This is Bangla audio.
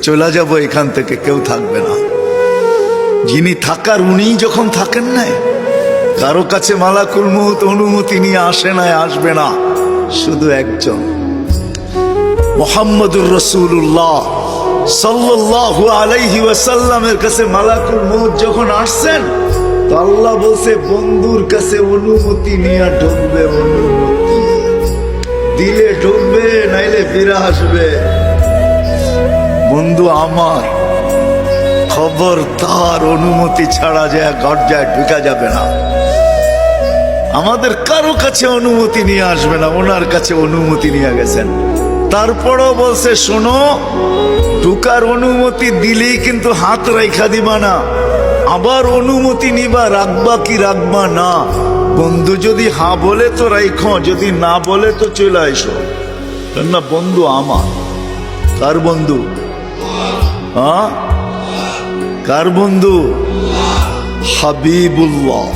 চলে যাব এখান থেকে, কেউ থাকবে না। যিনি থাকার উনিই যখন থাকেন নাই, কারো কাছে মালাকুল মউত অনুমতি নিয়ে আসে নাই, আসবে না। শুধু একজন মুহাম্মদুর রাসূলুল্লাহ সাল্লাল্লাহু আলাইহি ওয়াসাল্লামের কাছে মালাকুল মউত যখন আসছেন, তো আল্লাহ বলছে বন্ধুর কাছে অনুমতি নিয়ে ঢুকবে। অনুমতি দিলে ঢুকবে, নাইলে ফিরে আসবে। বন্ধু আমার, খবর তার অনুমতি ছাড়া যায় গর্জায় ঢুকা যাবে না। আমাদের কারো কাছে অনুমতি নিয়ে আসবে না, ওনার কাছে অনুমতি নিয়ে গেছেন। তারপরও বলছে শোনো, ঢুকার অনুমতি দিলেই কিন্তু হাত রাইখা দিবা না, আবার অনুমতি নিবা, রাখবা কি রাখবা না। বন্ধু যদি হ্যাঁ বলে তো রাইখো, যদি না বলে তো চলে আইসো। না বন্ধু আমার। কার বন্ধু? হ্যাঁ, কার বন্ধু? হাবিবুল্লাহ।